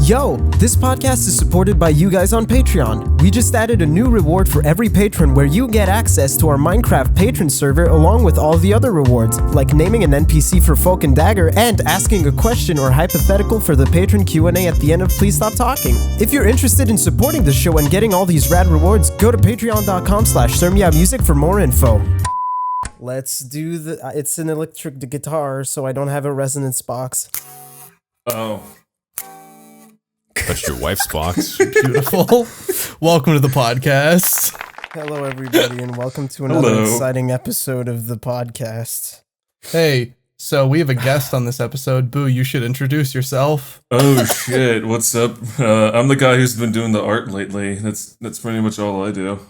Yo, this podcast is supported by you guys on Patreon. We just added a new reward for every patron where you get access to our Minecraft patron server along with all the other rewards, like naming an NPC for Folk and Dagger and asking a question or hypothetical for the patron Q&A at the end of Please Stop Talking. If you're interested in supporting the show and getting all these rad rewards, go to patreon.com/SirMeowMusic for more info. Let's do it's an electric guitar, so I don't have a resonance box. Oh. That's your wife's box. Beautiful. Welcome to the podcast. Hello, everybody, and welcome to another exciting episode of the podcast. Hey, so we have a guest on this episode. Boo, you should introduce yourself. Oh shit! What's up? I'm the guy who's been doing the art lately. That's pretty much all I do.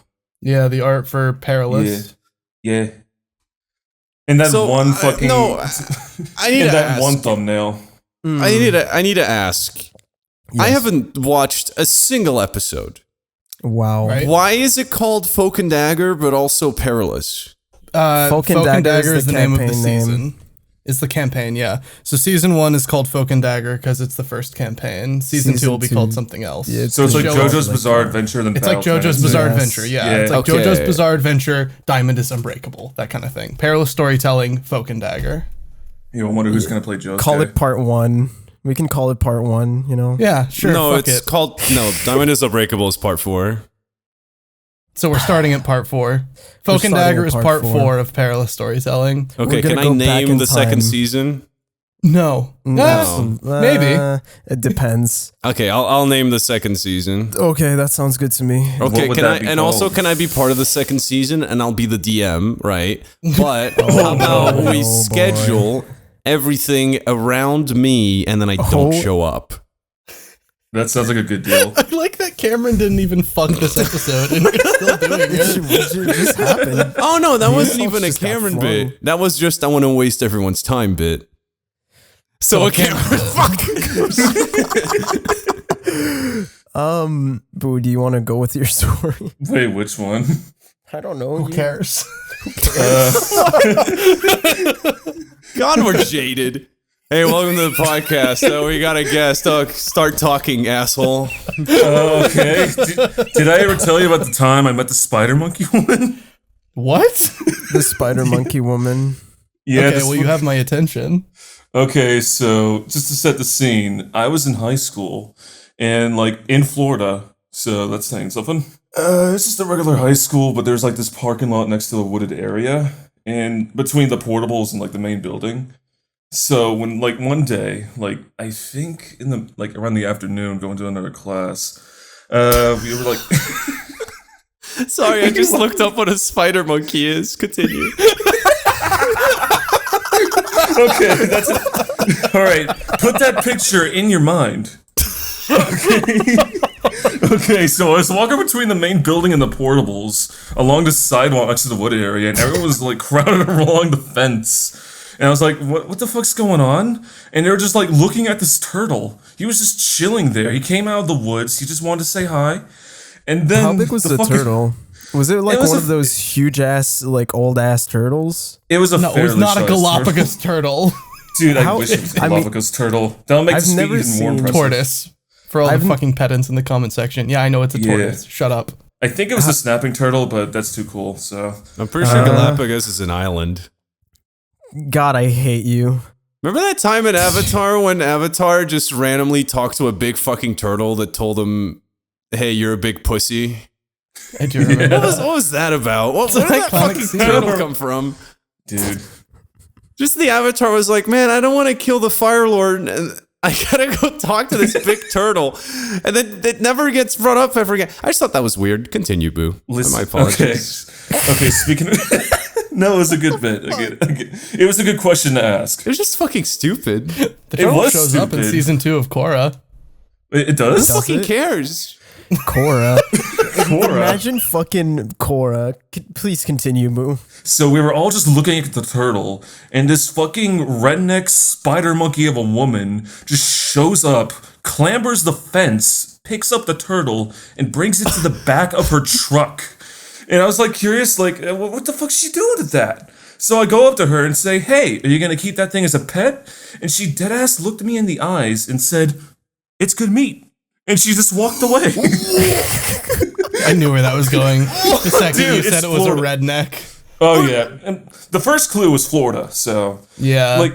Yeah, the art for Perilous. Yeah. And that one fucking I need and to that ask. one thumbnail. I need to ask. Yes. I haven't watched a single episode. Wow. Right? Why is it called Folk and Dagger, but also Perilous? Folk and Dagger is the name of the campaign season. It's the campaign, yeah. So season 1 is called Folk and Dagger because it's the first campaign. Season 2 will be called something else. Yeah, So it's like Show JoJo's up, Bizarre Adventure. Then It's like Battle JoJo's Fantasy. Bizarre Yes. Adventure, yeah. Yeah. It's like Okay. JoJo's Bizarre Adventure, Diamond is Unbreakable, that kind of thing. Perilous storytelling, Folk and Dagger. You wonder who's gonna play Josuke. Call it part 1. We can call it part 1, you know? Yeah, sure. no, fuck it's it. called Diamond is Unbreakable is part 4. So we're starting at part 4. Folk and starting Dagger at is part part 4. 4 of Perilous storytelling. Okay, gonna can I go back in name the second time. season? No. Maybe. It depends. Okay, I'll name the second season. Okay, that sounds good to me. Okay, would can that I be and also called? can I be part of the second season and I'll be the DM, right? But how about boy. we schedule everything around me and then I don't Oh. show up? That sounds like a good deal. I like that Cameron didn't even fuck this episode and we're still doing it. It just happened. Oh no, that wasn't Yourself even a just got Cameron flung. bit. That was just I want to waste everyone's time bit. So a Cameron fuck. Boo, do you want to go with your story? Wait, which one? I don't know. Who cares? God, we're jaded. Hey, welcome to the podcast. So we got a guest. Start talking, asshole. Okay. Did I ever tell you about the time I met the spider monkey woman? What? The spider monkey woman. Yeah. Okay, this well, you one- have my attention. Okay, so just to set the scene, I was in high school and like in Florida, so that's saying something. It's just a regular high school, but there's like this parking lot next to a wooded area and between the portables and like the main building. So when like one day, like I think in the like around the afternoon going to another class, we were like Sorry, I just looked up what a spider monkey is. Continue. okay, that's it. All right. Put that picture in your mind. Okay, so I was walking between the main building and the portables along the sidewalk next to the wood area, and everyone was like crowded along the fence. And I was like, what the fuck's going on? And they were just like looking at this turtle. He was just chilling there. He came out of the woods. He just wanted to say hi. And then How big was the fucking- turtle? Was it like It was one a- of those huge ass, like old ass turtles? It was a No, it was fairly not a sized Galapagos turtle. Dude, I How- wish it was a I mean, Galapagos turtle. That'll make I've this never even more seen impressive. Tortoise. For all I've- the fucking pedants in the comment section. Yeah, I know it's a Yeah. tortoise. Shut up. I think it was a snapping turtle, but that's too cool, so... I'm pretty sure Galapagos is an island. God, I hate you. Remember that time in Avatar when Avatar just randomly talked to a big fucking turtle that told him, "Hey, you're a big pussy"? I do remember. What was that about? Where did that iconic fucking scene. turtle come from? Dude. Just the Avatar was like, man, I don't want to kill the Fire Lord, and I gotta go talk to this big turtle, and then it never gets brought up ever again. I just thought that was weird. Continue, Boo. My apologies. Okay, speaking of... No, it was a good bit. It was a good question to ask. It was just fucking stupid. The turtle was shows up in stupid. season 2 of Korra. It does? Who fucking it? cares? Cora. Korra. Imagine fucking Cora. Please continue, Boo. So we were all just looking at the turtle, and this fucking redneck spider monkey of a woman just shows up, clambers the fence, picks up the turtle, and brings it to the back of her truck. And I was like curious, like, what the fuck's she doing with that? So I go up to her and say, hey, are you gonna keep that thing as a pet? And she deadass looked me in the eyes and said, it's good meat. and she just walked away. I knew where that was going. The second Dude, you said it's it was Florida. a redneck. Oh yeah, and the first clue was Florida, so Yeah. like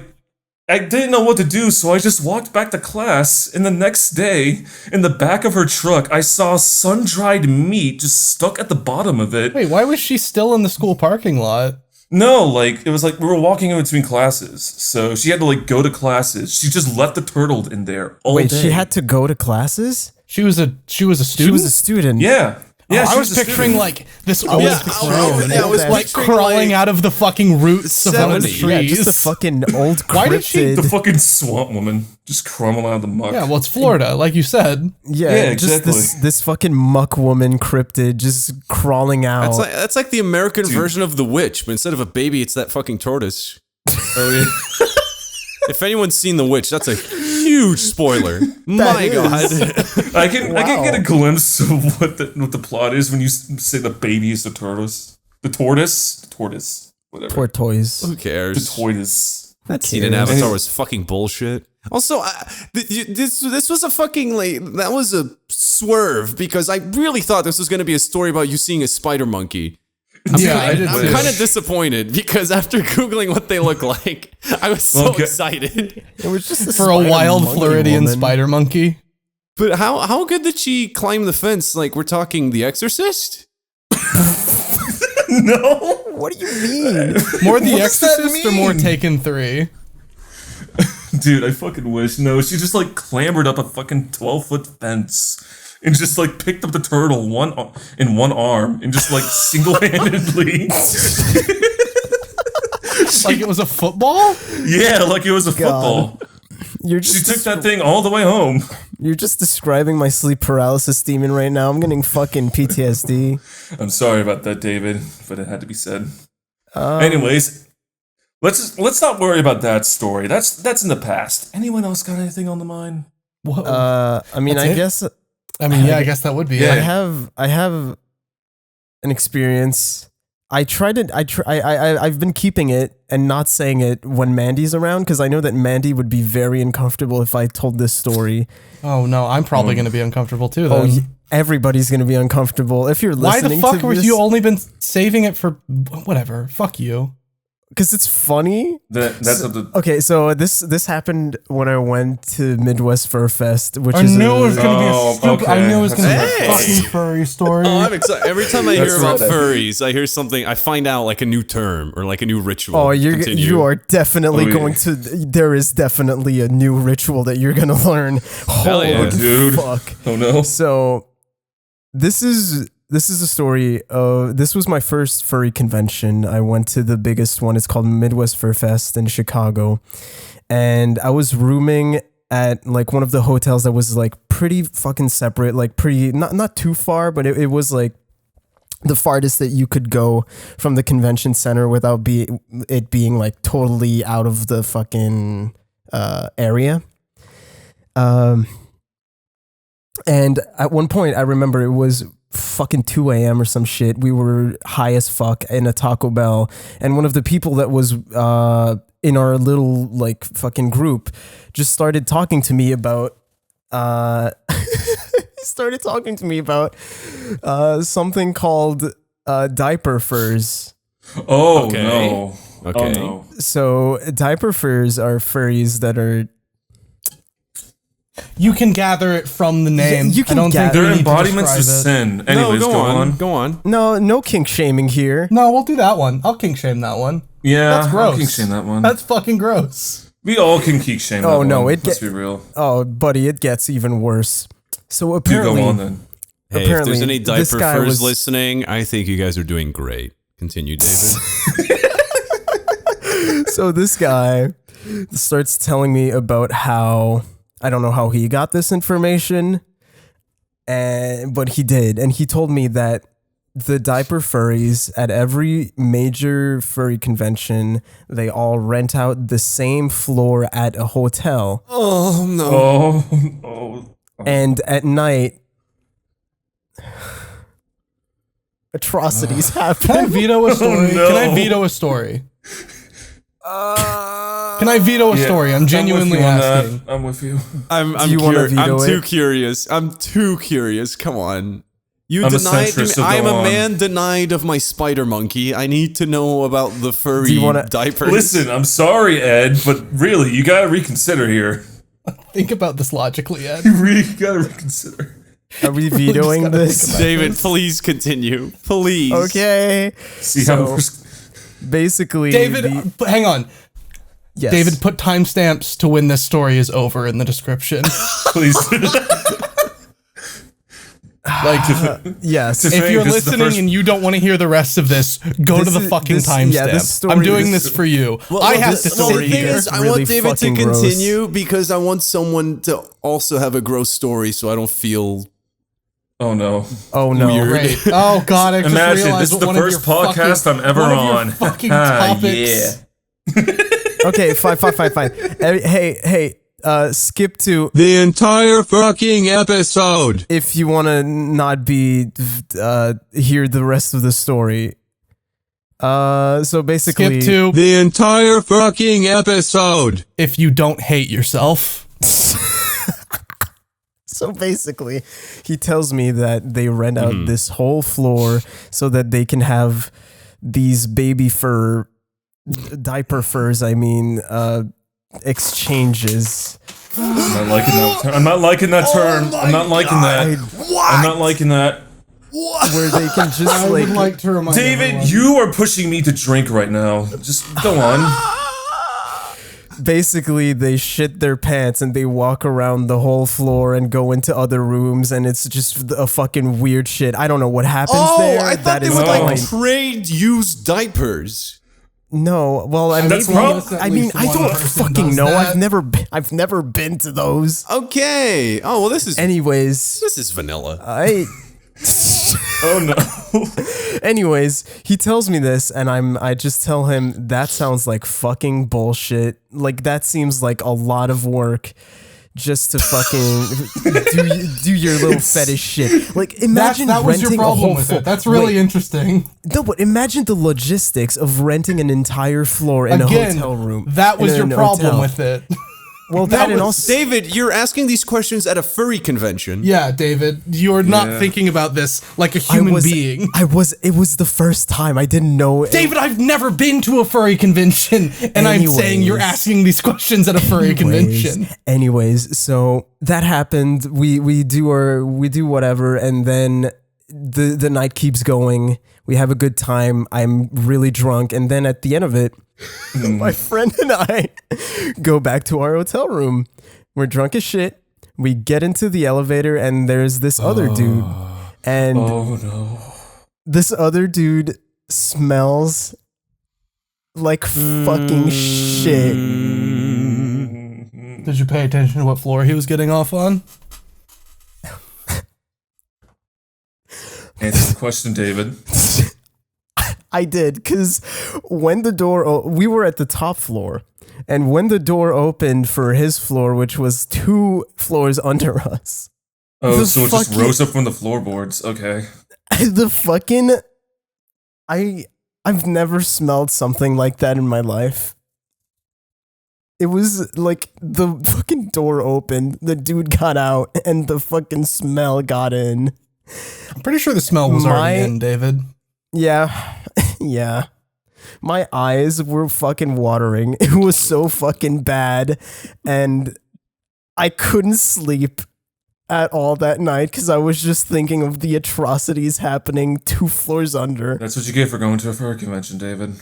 I didn't know what to do, so I just walked back to class. And the next day, in the back of her truck, I saw sun-dried meat just stuck at the bottom of it. Wait, why was she still in the school parking lot? No, like it was like we were walking in between classes, so she had to like go to classes. She just left the turtle in there all Wait, day. she had to go to classes? She was a student? She was a student. Yeah. Yeah, I she was a picturing student. like this old I was like picturing, crawling like, out of the fucking roots of one of the 70s. Yeah, trees. just a fucking old Why did she- cryptid. the fucking swamp woman just crumbling out of the muck. Yeah, well, it's Florida, like you said. Yeah, just exactly. this fucking muck woman cryptid just crawling out. That's like the American version of the witch, but instead of a baby, it's that fucking tortoise. Oh yeah. If anyone's seen The Witch, that's a huge spoiler. My is. God. I can get a glimpse of what the plot is when you say the baby is the tortoise. The tortoise, whatever. Tortoise. Who cares? The tortoise. That scene in Avatar was fucking bullshit. Also, this was a fucking that was a swerve because I really thought this was going to be a story about you seeing a spider monkey. I did I'm too. kind of disappointed because after Googling what they look like, I was so Okay. excited. It was just For a wild Floridian woman. spider monkey. But how good did she climb the fence? Like, we're talking The Exorcist? No. What do you mean? More The does that Exorcist or more mean? Taken 3? Dude, I fucking wish. No, she just like clambered up a fucking 12-foot fence and just like picked up the turtle in one arm and just like single-handedly. Like it was a football? Yeah, like it was a God. football. You're She just took that thing all the way home. You're just describing my sleep paralysis demon right now. I'm getting fucking PTSD. I'm sorry about that, David, but it had to be said. Anyways, let's not worry about that story. That's in the past. Anyone else got anything on the mind? Whoa. I mean, That's I it? guess I mean, yeah, I guess that would be I it. have an experience. I've been keeping it and not saying it when Mandy's around because I know that Mandy would be very uncomfortable if I told this story. Oh no, I'm probably going to be uncomfortable too then. Everybody's gonna be uncomfortable if you're Why listening. the fuck to have this, you only been saving it for whatever? Fuck you. Because it's funny. That's the Okay, so this happened when I went to Midwest Fur Fest, which I is knew it was going to be Oh, a stupid. I okay. knew it was going to be Hey. a fucking furry story. Oh, I'm excited. Every time I hear That's about right. furries, I hear something, I find out like a new term or like a new ritual. Oh, Continue. you are definitely Oh, yeah. going to. There is definitely a new ritual that you're gonna learn. Hell yeah. Holy Dude. fuck! oh no. So, this is a story of. This was my first furry convention. I went to the biggest one. It's called Midwest Fur Fest in Chicago, and I was rooming at like one of the hotels that was like pretty fucking separate, like pretty not too far, but it was like the farthest that you could go from the convention center without it being like totally out of the fucking area. And at one point I remember it was fucking 2 a.m. or some shit. We were high as fuck in a Taco Bell, and one of the people that was in our little like fucking group just started talking to me about something called diaper furs. Oh Okay. no. Okay. Oh no. So diaper furs are furries that are You can gather it from the name. you can I don't think gather we They're need to embodiments of describe it. sin. Anyways, no, go on. Go on. no kink shaming here. No, we'll do that one. I'll kink shame that one. Yeah, That's gross. I can shame that one. That's fucking gross. We all can kink shame. Oh, that no, one. it Let's get- be real. Oh, buddy, it gets even worse. So You apparently, go on then. Hey, if Apparently, there's any this diaper guy furs was- listening, I think you guys are doing great. Continue, David. so this guy starts telling me about how I don't know how he got this information, but he did, and he told me that the diaper furries at every major furry convention, they all rent out the same floor at a hotel, Oh, no. Oh. and at night atrocities Can I happen. veto a story? no. Can I veto a story? Can Can I veto a story? I'm genuinely asking. I'm with you. I'm too curious. I'm too curious. Come on. You denied me. I'm a man denied of my spider monkey. I need to know about the furry diapers. Listen, I'm sorry, Ed, but really, you gotta reconsider here. Think about this logically, Ed. You really gotta reconsider. Are we vetoing this? David, please continue. Please. Okay. See how basically, David, hang on. Yes. David, put timestamps to when this story is over in the description. Please. Yes. If you're listening and you don't want to hear the rest of this, go to the fucking timestamp. I'm doing this for you. I have to story here. I want David to continue because I want someone to also have a gross story so I don't feel... Oh no. Oh no. Great. Oh god, I just Imagine realized this is the first podcast I'm ever on. Fucking topics. Okay, fine. Hey, skip to the entire fucking episode if you want to not be hear the rest of the story. So basically, skip to the entire fucking episode if you don't hate yourself. So basically, he tells me that they rent out this whole floor so that they can have these baby fur, diaper furs, exchanges. I'm not liking that term. I'm not liking that term. I'm not liking that. What? I'm not liking that. What? Where they can just I would like to remind David, everyone. you are pushing me to drink right now. Just go on. Basically, they shit their pants and they walk around the whole floor and go into other rooms, and it's just a fucking weird shit. I don't know what happens there. I thought they would like trade used diapers. No, well, I mean, I don't fucking know. That. I've never been to those. Okay. Oh well, this is vanilla. Oh no. Anyways, he tells me this, and I just tell him that sounds like fucking bullshit. Like that seems like a lot of work just to fucking do your little fetish shit. Like imagine that was renting your problem a whole with it. That's really interesting. No, but imagine the logistics of renting an entire floor in a hotel room. That was your problem with it. Well, that and also David, you're asking these questions at a furry convention. Yeah, David, you're not thinking about this like a human being. It was the first time. I didn't know. David, I've never been to a furry convention, and I'm saying you're asking these questions at a furry convention. Anyways, so that happened. We do whatever, and then the night keeps going. We have a good time. I'm really drunk, and then at the end of it, my friend and I go back to our hotel room. We're drunk as shit. We get into the elevator, and there's this other dude. And this other dude smells like fucking shit. Did you pay attention to what floor he was getting off on? Answer the question, David. I did, because when the door, we were at the top floor, and when the door opened for his floor, which was 2 floors under us. Oh, so it just rose up from the floorboards. Okay. I've never smelled something like that in my life. It was like the fucking door opened, the dude got out, and the fucking smell got in. I'm pretty sure the smell was already in, David. Yeah. Yeah. My eyes were fucking watering. It was so fucking bad. And I couldn't sleep at all that night because I was just thinking of the atrocities happening 2 floors under. That's what you get for going to a furry convention, David.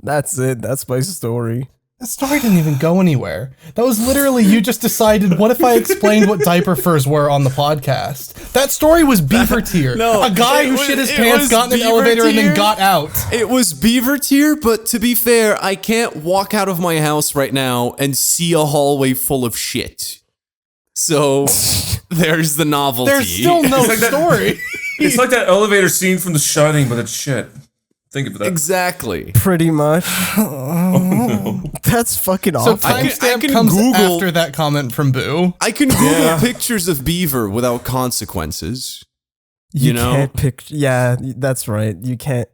That's it. That's my story. That story didn't even go anywhere. That was literally you just decided, what if I explained what diaper furs were on the podcast? That story was beaver tier. No, a guy who shit his pants, got in an elevator, and then got out. It was beaver tier, but to be fair, I can't walk out of my house right now and see a hallway full of shit. So there's the novelty. There's still no story. It's like that elevator scene from The Shining, but it's shit. Think of that. Exactly. Pretty much. That's fucking awful. So timestamp comes after that comment from Boo. I can Google pictures of beaver without consequences. You know? Can't picture. Yeah, that's right. You can't.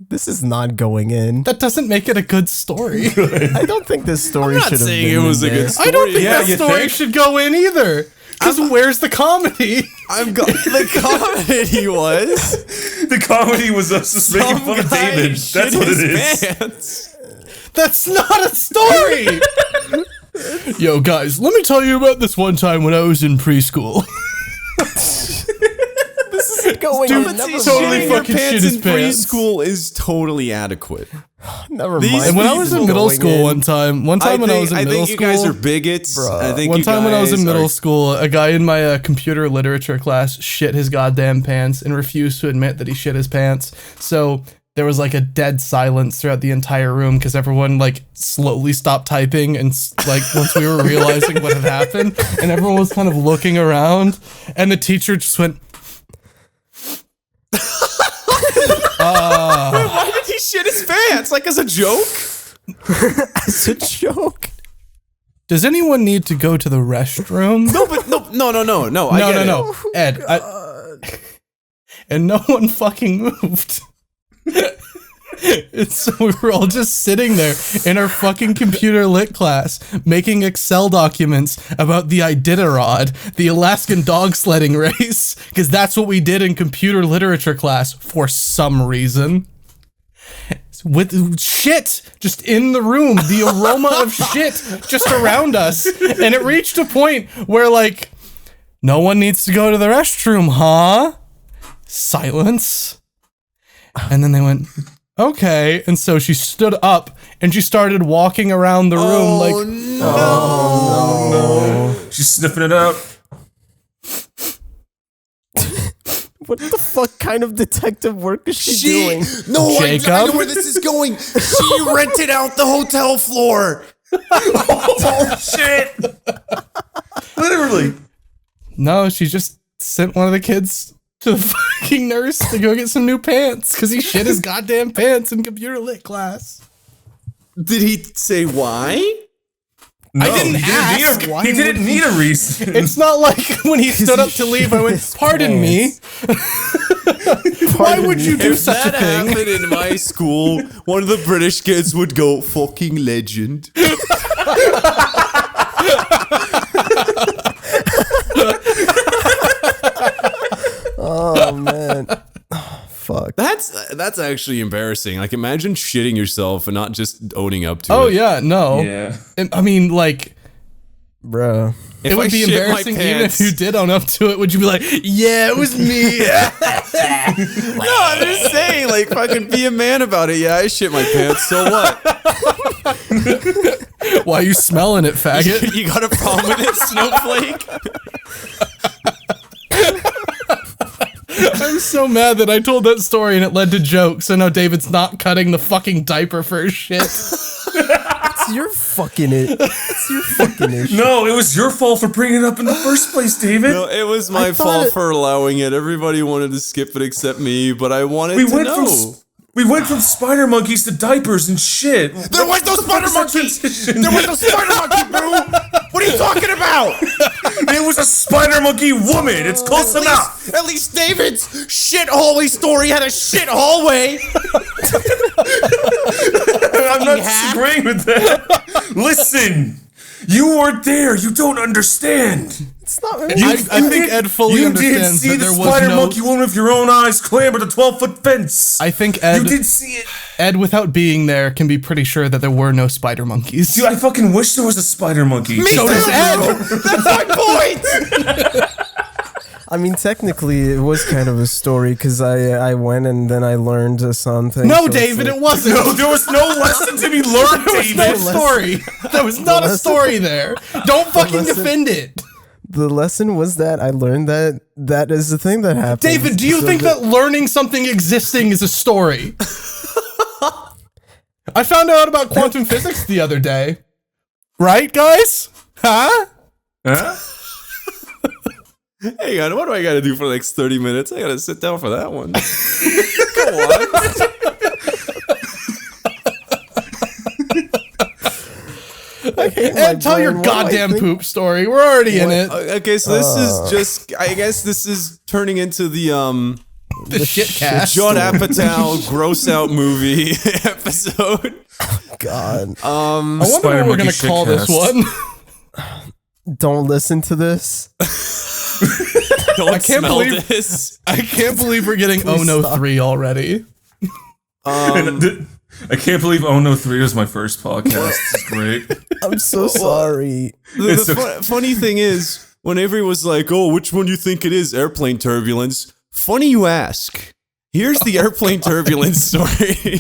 This is not going in. That doesn't make it a good story. I don't think this story should have been saying it was a in there. good story. I don't think Yeah, that you story think? should go in either. Because where's the comedy? The comedy was The comedy was us just making fun of David. That's what it is. Pants. That's not a story. Yo, guys, let me tell you about this one time when I was in preschool. This is going Dude, on. Never totally mind. fucking shit his in pants. preschool is totally adequate. Never These- mind. And when I was in Going middle school in. one time when I was in I middle think you school, guys are bigots. I think one you time when I was in guys middle are- school, a guy in my computer literature class shit his goddamn pants and refused to admit that he shit his pants. So there was like a dead silence throughout the entire room because everyone like slowly stopped typing and like once we were realizing what had happened, and everyone was kind of looking around, and the teacher just went, Why did he shit his pants? Like as a joke? It's a joke. "Does anyone need to go to the restroom?" No, but no. I get it. No, Ed. And no one fucking moved. And so we were all just sitting there in our fucking computer lit class, making Excel documents about the Iditarod, the Alaskan dog sledding race, because that's what we did in computer literature class for some reason. With shit just in the room, the aroma of shit just around us. And it reached a point where, like, no one needs to go to the restroom, huh? Silence. And then they went, okay. And so she stood up and she started walking around the room like, She's sniffing it out. What the fuck kind of detective work is she doing? No, I Jacob? know where this is going. She rented out the hotel floor. Oh, shit. Literally. no, she just sent one of the kids to the fucking nurse to go get some new pants because he shit his goddamn pants in computer lit class. Did he say why? No, didn't ask. He didn't need a reason. It's not like when he stood up to leave, I went, pardon me. Why would you do If such a that thing? happened in my school, one of the British kids would go, fucking legend. Oh man. Fuck. That's actually embarrassing. Like, imagine shitting yourself and not just owning up to it. Oh, yeah, no. Yeah. I mean, like, Bro. it would I be shit my embarrassing even if pants- you did own up to it. Would you be like, yeah, it was me? No, I'm just saying, like, fucking be a man about it. Yeah, I shit my pants. So what? Why are you smelling it, faggot? You got a problem with it, Snowflake? I'm so mad that I told that story and it led to jokes. So now David's not cutting the fucking diaper for his shit. It's your fucking issue. No, it was your fault for bringing it up in the first place, David. No, it was my thought fault it- for allowing it. Everybody wanted to skip it except me, but I wanted to know. We went from spider monkeys to diapers and shit. There was no spider monkey! There was no spider monkey, bro! What are you talking about? It was a spider monkey woman. It's close enough. At least David's shit hallway story had a shit hallway! I'm not disagreeing with that. Listen, you weren't there. You don't understand. It's not I think Ed fully understands You that did there see the was spider no- monkey woman with your own eyes clamber the 12-foot fence. I think You did see it. Ed, without being there, can be pretty sure that there were no spider monkeys. Dude, I fucking wish there was a spider monkey. So does Ed. That's my point! I mean, technically, it was kind of a story because I went and then I learned something. No, so it's David, like- it wasn't. No, there was no lesson to be learned, There was no David. story. There was not a lesson- story there. Don't fucking lesson- defend it. The lesson was that I learned that that is the thing that happens. David, do you So think that learning something existing is a story? I found out about quantum physics the other day. Right, guys? Huh? Huh? Hang on, what do I gotta do for the next 30 minutes? I gotta sit down for that one. Go on. Ed, tell your brain. What do I goddamn think? poop story. We're already in it. Okay, so this is just, I guess this is turning into the The shit cast. Judd Apatow gross out movie episode. God. I wonder what we're gonna call this one. Don't listen to this. Don't I can't smell believe this. I can't believe we're getting Please Oh No stop. 3 already. I can't believe Oh No 3 was my first podcast. It's great. I'm so sorry. The funny thing is, when Avery was like, "Oh, which one do you think it is?" Airplane turbulence. Funny you ask. Here's the airplane turbulence story.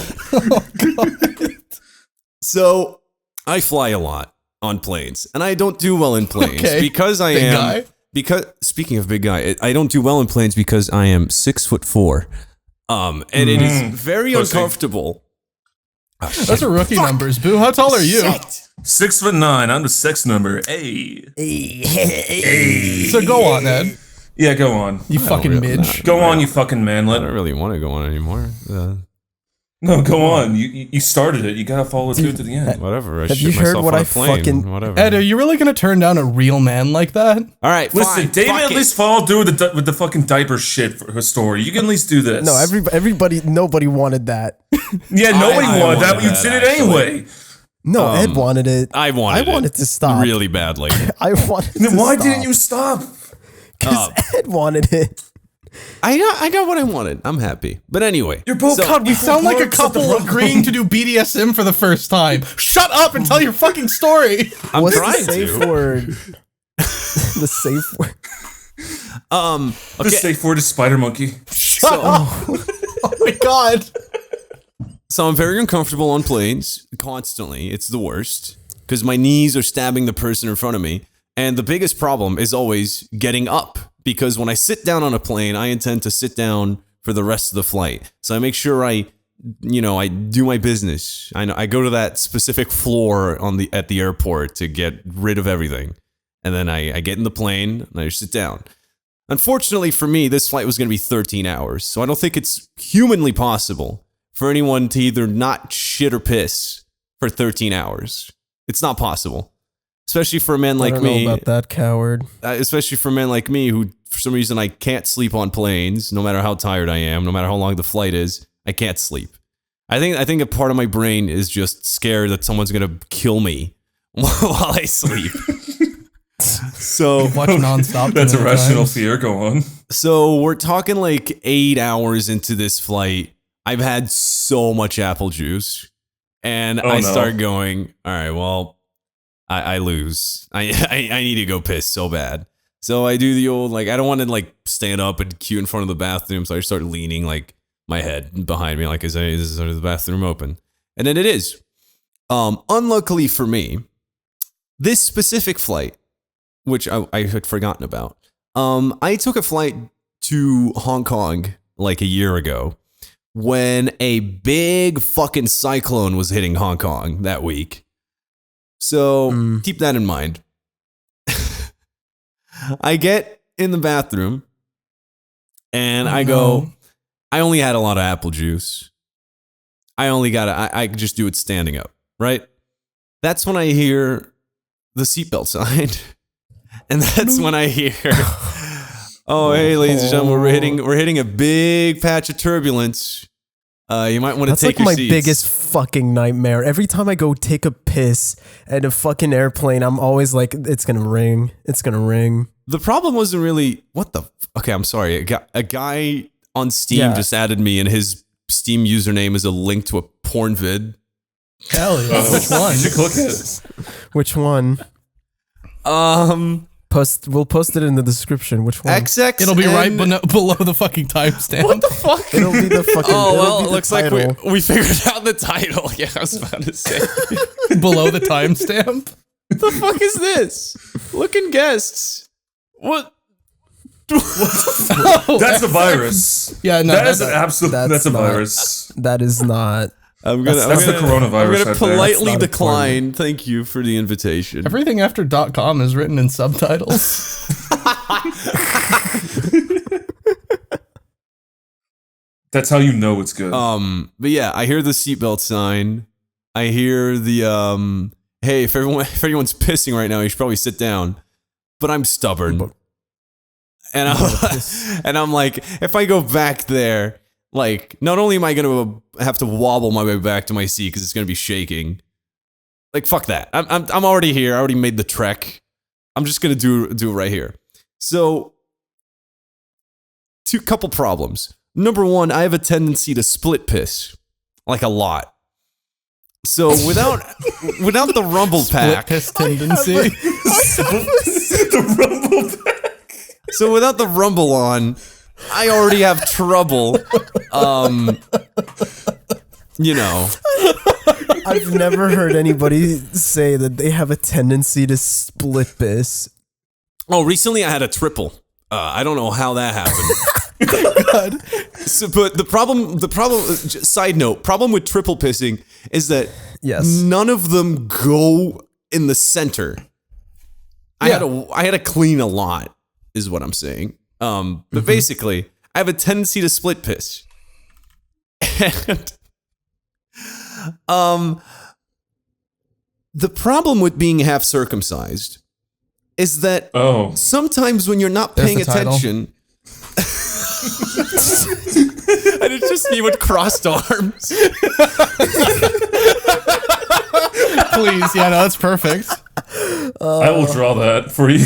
So, I fly a lot on planes, and I don't do well in planes because I Big am. guy. Because speaking of big guy, I don't do well in planes because I am 6'4", and it is very uncomfortable. Those are rookie numbers, Boo. How tall are you? 6'9". I'm the sex number. Hey. So go on, Ed. Yeah, go on. You fucking midge. Go on, you fucking I manlet. don't really want to go on anymore. No, go on. You started it. You gotta follow through to the end. Whatever. I Have shit you heard myself what on a I plane. fucking- Whatever. Ed, are you really gonna turn down a real man like that? All right, Listen, fine. David Fuck at it. least followed through with the fucking diaper shit for her story. You can at least do this. No, nobody wanted that. Yeah, nobody I wanted that, wanted but you that, did it actually. anyway. No, Ed wanted it. I wanted it to stop. really badly. I wanted Then to why stop. didn't you stop? Because Ed wanted it. I got what I wanted. I'm happy. But anyway, You're both so, We sound like a couple agreeing to do BDSM for the first time. Shut up and tell your fucking story. I'm What's trying the safe to. word? The safe word. The Okay. safe word is spider monkey. Oh my god. So I'm very uncomfortable on planes constantly. It's the worst because my knees are stabbing the person in front of me. And the biggest problem is always getting up because when I sit down on a plane, I intend to sit down for the rest of the flight. So I make sure I do my business. I go to that specific floor at the airport to get rid of everything. And then I get in the plane and I sit down. Unfortunately for me, this flight was going to be 13 hours. So I don't think it's humanly possible for anyone to either not shit or piss for 13 hours. It's not possible. Especially for a man like I don't know me. about that, coward. Especially for men like me who, for some reason, I can't sleep on planes, no matter how tired I am, no matter how long the flight is. I can't sleep. I think a part of my brain is just scared that someone's gonna kill me while I sleep. So Watch nonstop. That's too a many rational times. fear. Go on. So we're talking like 8 hours into this flight. I've had so much apple juice, and I start going, all right, well, I lose. I need to go piss so bad. So I do the old, like, I don't want to like stand up and queue in front of the bathroom. So I start leaning like my head behind me, like, is the bathroom open? And then it is. Unluckily for me, this specific flight, which I had forgotten about, I took a flight to Hong Kong like a year ago when a big fucking cyclone was hitting Hong Kong that week. So keep that in mind. I get in the bathroom and I go, I only had a lot of apple juice. I just do it standing up, right? That's when I hear the seatbelt sign. And that's when I hear, oh, hey, ladies and gentlemen, we're hitting a big patch of turbulence. You might want to take your That's like my seats. biggest fucking nightmare. Every time I go take a piss at a fucking airplane, I'm always like, it's gonna ring. It's gonna ring. The problem wasn't really okay, I'm sorry. A guy on Steam just added me, and his Steam username is a link to a porn vid. Hell yeah. Which one? You should click it. Which one? We'll post it in the description. Which one? XX. It'll be right below the fucking timestamp. What the fuck? It'll be the fucking. Oh, it'll well, be it the looks like title. we figured out the title. Yeah, I was about to say. Below the timestamp? The fuck is this? Looking guests. What? That's a virus. Yeah, no, That is that's an absolute. That's a not- virus. That is not. That's the coronavirus I'm gonna right there. politely That's not decline. Thank you for the invitation. everything after .com is written in subtitles. That's how you know it's good. But yeah, I hear the seatbelt sign. I hear the hey, if everyone's pissing right now, you should probably sit down. But I'm stubborn. And I'm like, if I go back there, like, not only am I going to have to wobble my way back to my seat because it's going to be shaking. Like, fuck that. I'm already here. I already made the trek. I'm just going to do it right here. So, couple problems. Number one, I have a tendency to split piss, like a lot. So without the rumble pack, piss tendency. The rumble pack. So without the rumble on, I already have trouble. You know, I've never heard anybody say that they have a tendency to split piss. Oh, recently I had a triple. I don't know how that happened. God. So, but the problem. Side note: problem with triple pissing is that none of them go in the center. I had to clean a lot, is what I'm saying. But basically, I have a tendency to split piss, and the problem with being half circumcised is that sometimes when you're not paying attention. And it's just me with crossed arms. Please, yeah, no, that's perfect. I will draw that for you.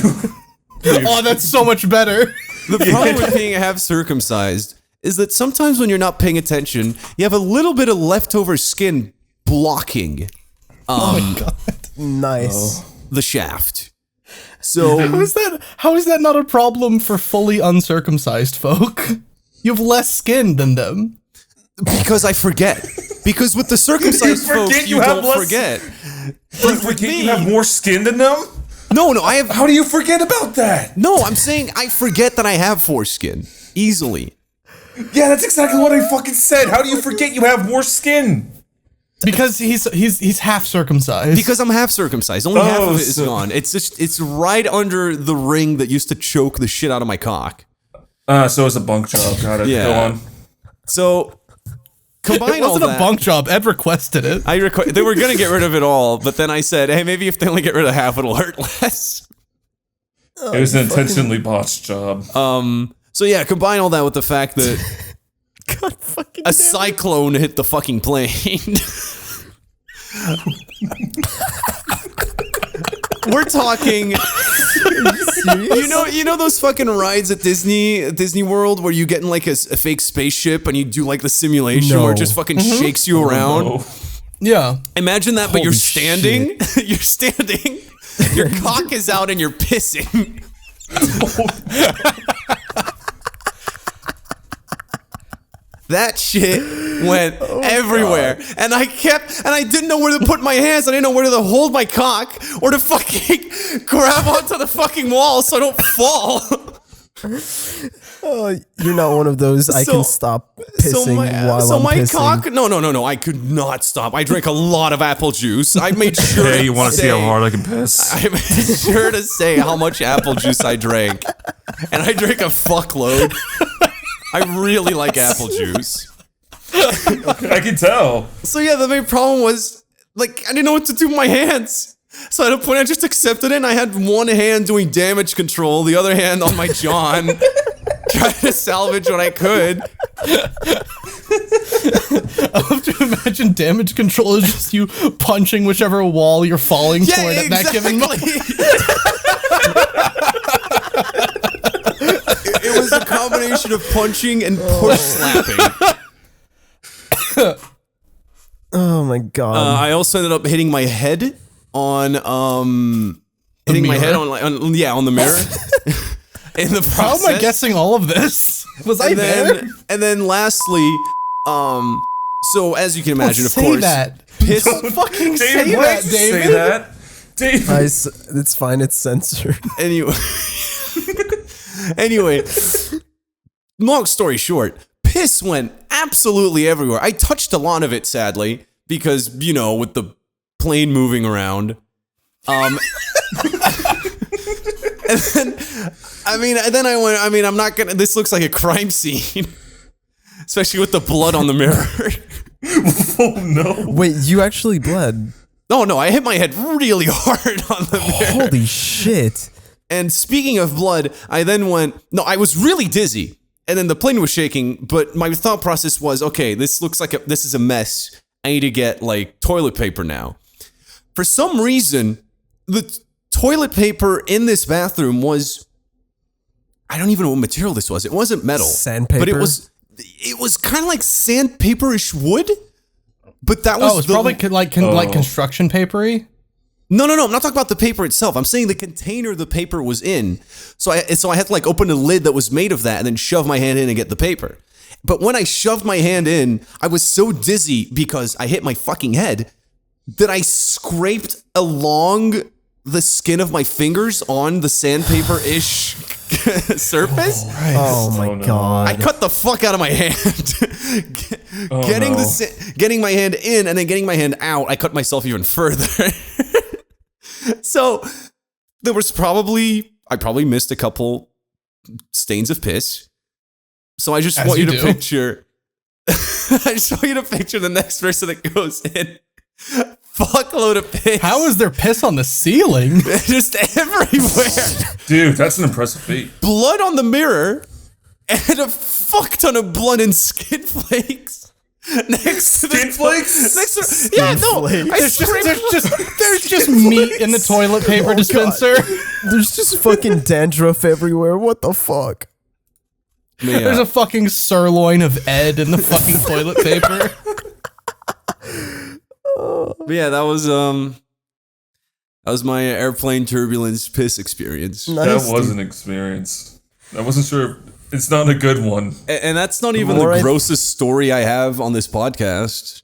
Oh, that's so much better. The problem with being half circumcised is that sometimes when you're not paying attention, you have a little bit of leftover skin blocking Oh my god. Nice. the shaft. So How is that not a problem for fully uncircumcised folk? You have less skin than them. because I forget. Because with the circumcised folks, you don't forget. You forget you have more skin than them? No, I have. How do you forget about that? No, I'm saying I forget that I have foreskin easily. Yeah, that's exactly what I fucking said. How do you forget you have more skin? Because he's half circumcised. Because I'm half circumcised. Only half of it is gone. It's right under the ring that used to choke the shit out of my cock. So it's a bunk job. Got it. Yeah. Go on. So combine it all wasn't that. a bunk job. Ed requested it. They were gonna get rid of it all, but then I said, hey, maybe if they only get rid of half, it'll hurt less. It was an intentionally botched job. So yeah, combine all that with the fact that God fucking a cyclone hit the fucking plane. We're talking. You know those fucking rides at Disney World where you get in like a fake spaceship and you do like the simulation where it just fucking shakes you around. No. Yeah. Imagine that, but you're Holy standing. You're standing. Your cock is out and you're pissing. That shit went everywhere. God. And I didn't know where to put my hands. I didn't know where to hold my cock or to fucking grab onto the fucking wall so I don't fall. Oh, you're not one of those. I can stop pissing while I'm pissing. Cock. No. I could not stop. I drank a lot of apple juice. I made sure. Hey, you want to see how hard I can piss? I made sure to say how much apple juice I drank, and I drank a fuckload. I really like apple juice. I can tell. So yeah, the main problem was like I didn't know what to do with my hands. So at a point I just accepted it and I had one hand doing damage control, the other hand on my john, trying to salvage what I could. I love to imagine damage control is just you punching whichever wall you're falling toward at that given moment. It was a combination of punching and push slapping. Oh my god. I also ended up hitting my head on on the mirror. In the process. How am I guessing all of this? Was I there? And then lastly, so as you can imagine, of course, piss. Don't fucking say that, David. Say that, David. It's fine. It's censored. Anyway, long story short, piss went absolutely everywhere. I touched a lot of it, sadly, because, you know, with the plane moving around. And then I went, I'm not gonna, this looks like a crime scene. Especially with the blood on the mirror. Oh no. Wait, you actually bled? No, I hit my head really hard on the mirror. Holy shit. And speaking of blood, I then went, no, I was really dizzy. And then the plane was shaking, but my thought process was, okay, this looks like this is a mess. I need to get like toilet paper now. For some reason, the toilet paper in this bathroom was, I don't even know what material this was. It wasn't metal. Sandpaper? But it was kind of like sandpaper-ish wood. But that was it's probably like construction papery. No, I'm not talking about the paper itself. I'm saying the container the paper was in. So I had to like open a lid that was made of that and then shove my hand in and get the paper. But when I shoved my hand in, I was so dizzy because I hit my fucking head that I scraped along the skin of my fingers on the sandpaper-ish surface. Oh my god. I cut the fuck out of my hand. Getting my hand in and then getting my hand out, I cut myself even further. So there was I probably missed a couple stains of piss. So I just want you to picture the next person that goes in. Fuckload of piss. How is there piss on the ceiling? Just everywhere. Dude, that's an impressive feat. Blood on the mirror and a fuck ton of blood and skin flakes. Next to Skin flakes? There's just meat in the toilet paper dispenser. There's just fucking dandruff everywhere. What the fuck? Yeah. There's a fucking sirloin of Ed in the fucking toilet paper. But yeah, that was my airplane turbulence piss experience. Nice, That was an experience. I wasn't sure. It's not a good one. And that's not even the grossest story I have on this podcast.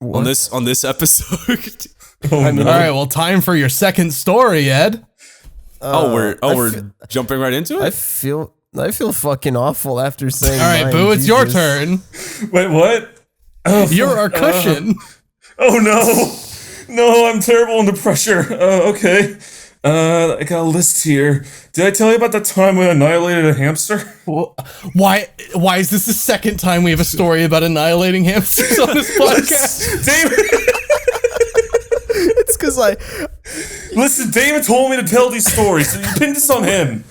What? On this episode. Oh, I mean, no. All right, well, time for your second story, Ed. We're jumping right into it. I feel fucking awful after saying. All right, mine, Boo, it's your Jesus. turn. Wait, what? You're our cushion. Oh no! No, I'm terrible under pressure. Okay. I got a list here. Did I tell you about the time we annihilated a hamster? Why is this the second time we have a story about annihilating hamsters on this podcast? David, It's because listen, David told me to tell these stories, so you pinned this on him.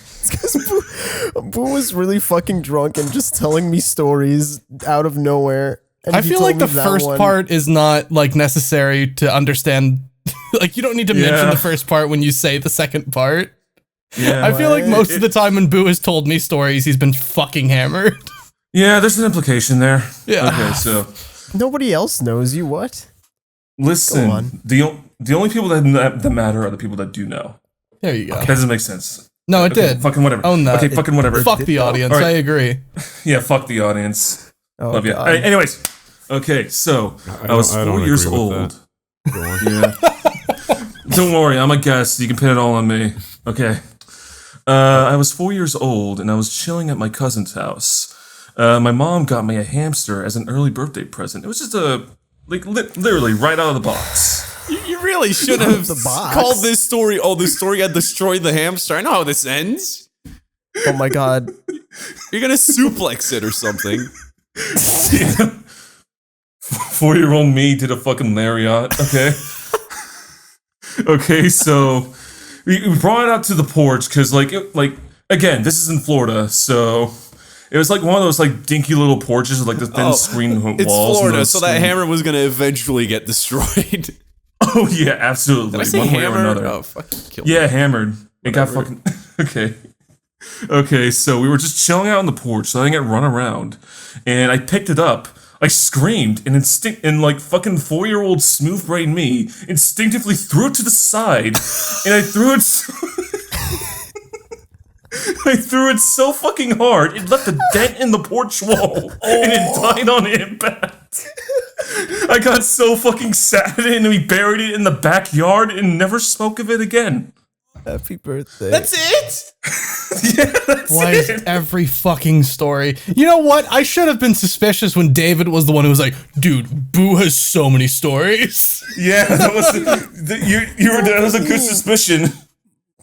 Boo was really fucking drunk and just telling me stories out of nowhere. And I he feel told like the me that first one. part is not like necessary to understand. Like you don't need to mention the first part when you say the second part. Yeah. I feel like most of the time when Boo has told me stories, he's been fucking hammered. Yeah, there's an implication there. Yeah. Okay, so Nobody else knows you. What? Go on. listen, the only people that matter are the people that do know. There you go. That doesn't make sense. No, it Okay, did. Fucking whatever. Own that. Okay, fucking whatever. Fuck the audience. All right. I agree. Yeah, fuck the audience. Oh, Love you. God. Anyways, okay, so I was 4 years old. Yeah. Don't worry, I'm a guest. You can pin it all on me. Okay. I was 4 years old and I was chilling at my cousin's house. My mom got me a hamster as an early birthday present. It was just literally right out of the box. You really should have The box. called this story. Oh, this story had destroyed the hamster. I know how this ends. Oh my god. You're gonna suplex it or something. 4-year-old me did a fucking lariat. Okay. Okay, so we brought it out to the porch because, again, this is in Florida, so it was like one of those like dinky little porches with like the thin screen walls. It's and Florida, those so that screen- hammer was gonna eventually get destroyed. Oh yeah, absolutely. Did I say One way or hammer? another. Oh, fucking kill Yeah, me. hammered. It got fucking okay. Okay, so we were just chilling out on the porch, letting it run around, and I picked it up. I screamed and like fucking 4-year-old smooth brain me instinctively threw it to the side, and I threw it. I threw it so fucking hard it left a dent in the porch wall, and it died on impact. I got so fucking sad and we buried it in the backyard and never spoke of it again. Happy birthday. That's it. Yeah, that's Why it. is every fucking story? You know what? I should have been suspicious when David was the one who was like, dude, Boo has so many stories. Yeah, that was that was a good suspicion.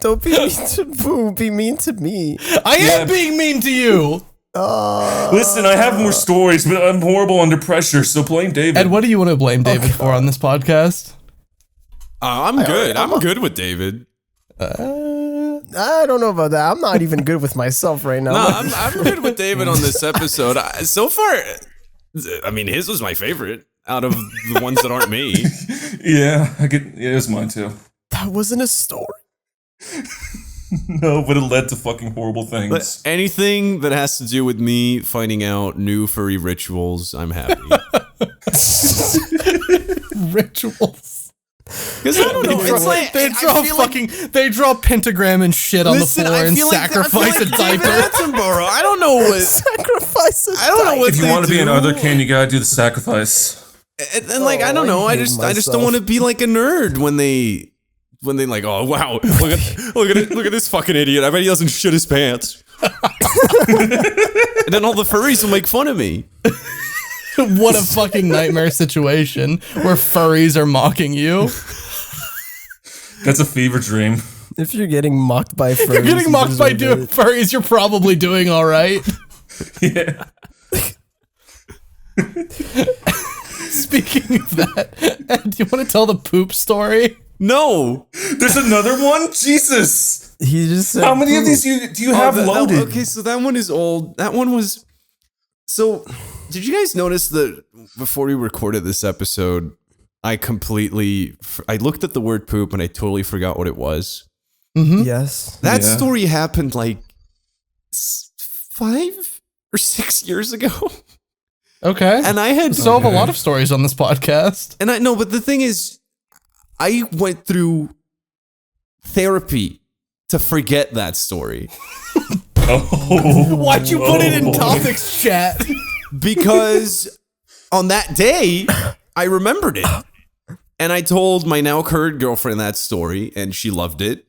Don't be mean to Boo. Be mean to me. I am being mean to you. Listen, I have more stories, but I'm horrible under pressure, so blame David. Ed, what do you want to blame David for on this podcast? I'm good. I'm good with David. I don't know about that. I'm not even good with myself right now. No, I'm good with David on this episode. So far, I mean, his was my favorite out of the ones that aren't me. Yeah, it was mine too. That wasn't a story. No, but it led to fucking horrible things. But anything that has to do with me finding out new furry rituals, I'm happy. Rituals. Because I don't know, it's like they draw pentagram and shit on the floor and sacrifice a diaper. I don't know what Sacrifice a I don't know what if you want to be another king, you gotta do the sacrifice. And like I don't know, I just don't want to be like a nerd when they like, oh wow, look at this fucking idiot. I bet he doesn't shit his pants. And then all the furries will make fun of me. What a fucking nightmare situation where furries are mocking you. That's a fever dream. If you're getting mocked by furries, You're getting mocked by furries, you're probably doing all right. Yeah. Speaking of that, Ed, do you want to tell the poop story? No. There's another one? Jesus. He just said, How many of these do you have loaded? Okay, so that one is old. That one was. So, did you guys notice that before we recorded this episode, I looked at the word poop and I totally forgot what it was. Mm-hmm. Yes. That story happened like 5 or 6 years ago. Okay. And I had so have a lot of stories on this podcast. And I know, but the thing is, I went through therapy to forget that story. Why'd you put it in topics chat? Because on that day, I remembered it. And I told my now current girlfriend that story, and she loved it.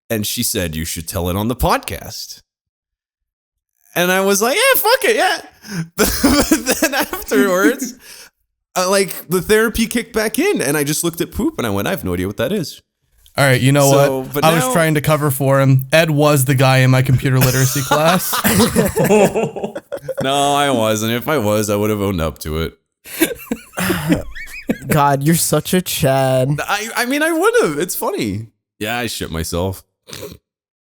And she said, you should tell it on the podcast. And I was like, yeah, fuck it, yeah. But then afterwards, like the therapy kicked back in, and I just looked at poop, and I went, I have no idea what that is. All right, you know what? But I was trying to cover for him. Ed was the guy in my computer literacy class. No, I wasn't. If I was, I would have owned up to it. God, you're such a Chad. I mean, I would have. It's funny. Yeah, I shit myself.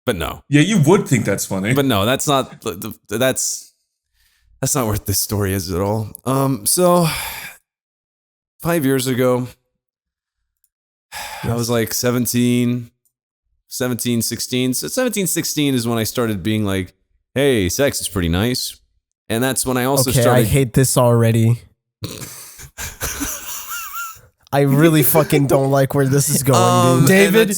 But no. Yeah, you would think that's funny. But no, that's not worth this story is at all. So 5 years ago, I was like 17, 16. So 17, 16 is when I started being like, hey, sex is pretty nice. And that's when I also started. I hate this already. I really fucking don't like where this is going, dude. David,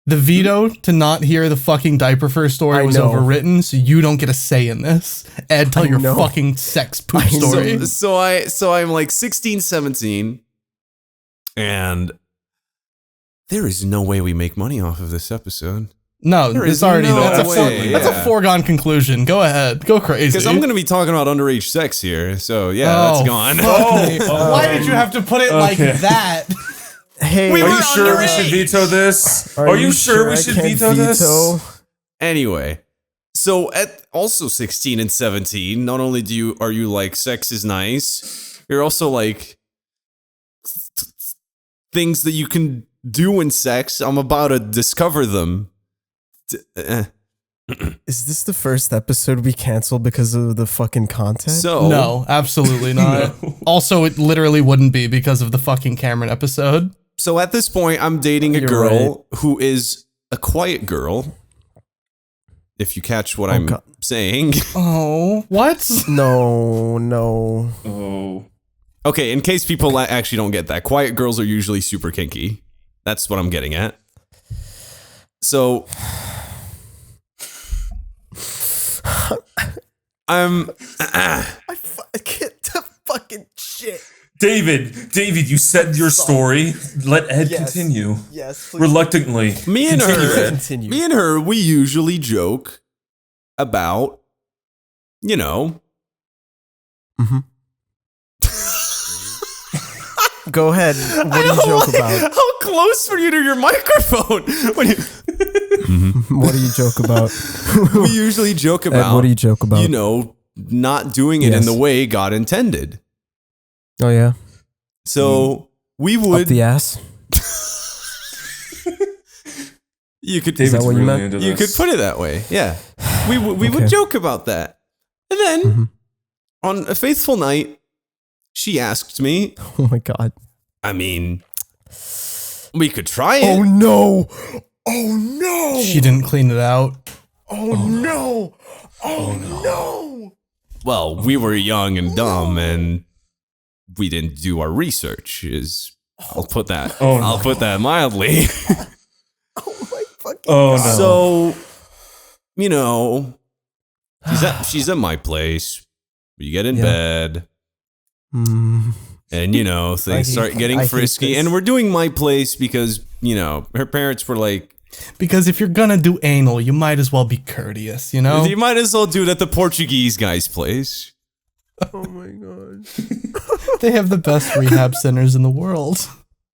the veto to not hear the fucking diaper first story was know. overwritten, so you don't get a say in this. Ed, tell your know. fucking sex poop story. So I'm like 16, 17, and there is no way we make money off of this episode. No, There it's is already no that's way, a foregone conclusion. Go ahead, go crazy. Because I'm going to be talking about underage sex here. So yeah, that's gone. Fuck me. Why did you have to put it like that? Hey, Are you sure we should veto this? Are you sure we should veto this? Anyway, so at also 16 and 17, not only are you like sex is nice, you're also like things that you can do in sex. I'm about to discover them. Is this the first episode we canceled because of the fucking content? So No, absolutely not. No. Also, it literally wouldn't be because of the fucking Cameron episode. So at this point, I'm dating a You're girl who is a quiet girl. If you catch what I'm God. saying. Oh, what? No. Oh. Okay, in case people actually don't get that, quiet girls are usually super kinky. That's what I'm getting at. So I get the fucking shit. David, you said your story. Let Ed continue. Yes, please. Reluctantly. me and Continue. her, we usually joke about, you know. Go ahead. What do you joke about? How close were you to your microphone? What do you joke about? We usually joke about. What do you joke about? You know, not doing it in the way God intended. Oh yeah. So we Up would. the ass. You could David's what you really meant? into you could this. put it that way. Yeah. We would Okay. joke about that. And then on a faithful night, she asked me, Oh my god. I mean, we could try it. Oh no! Oh no! She didn't clean it out. Oh no! Oh no! Well, we were young and dumb and we didn't do our research. I'll put that mildly. Oh my fucking Oh no. So, you know, she's at my place. We get in Yeah. bed, Mm. and you know things start getting I hate frisky. this. And we're doing my place because you know her parents were like, Because if you're gonna do anal, you might as well be courteous, you know? "You might as well do it at the Portuguese guy's place." Oh my god. They have the best rehab centers in the world.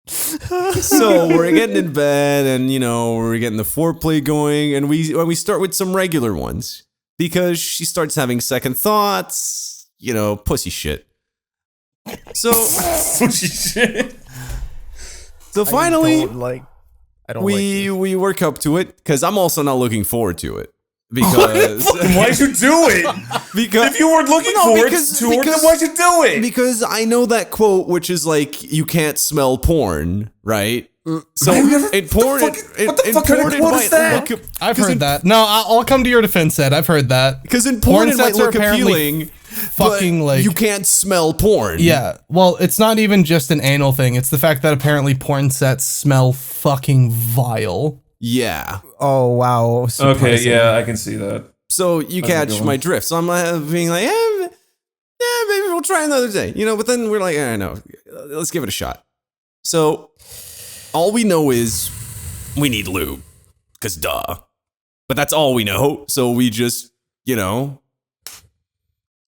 So we're getting in bed, and you know we're getting the foreplay going, and we start with some regular ones because she starts having second thoughts. You know, pussy shit. So Shit. finally. I don't We work up to it because I'm also not looking forward to it because Why'd you do it? because If you weren't looking No, forward because- to it, then because- why'd you do it? because I know that quote which is like you can't smell porn, right? So I've never- in porn, what the fuck kind of porn, it quote might is that? look- I've 'cause heard in- that. No, I'll come to your defense, Ed. I've heard that. Because in porn, it might sets are look apparently appealing, fucking, but like- you can't smell porn. Yeah, well, it's not even just an anal thing. It's the fact that apparently porn sets smell fucking vile. Yeah. Oh wow. Okay, Surprising. yeah, I can see that. So you catch going? my drift. So I'm being like, yeah, maybe we'll try another day. You know, but then we're like, no, let's give it a shot. So all we know is we need lube, because duh. But that's all we know. So we just, you know,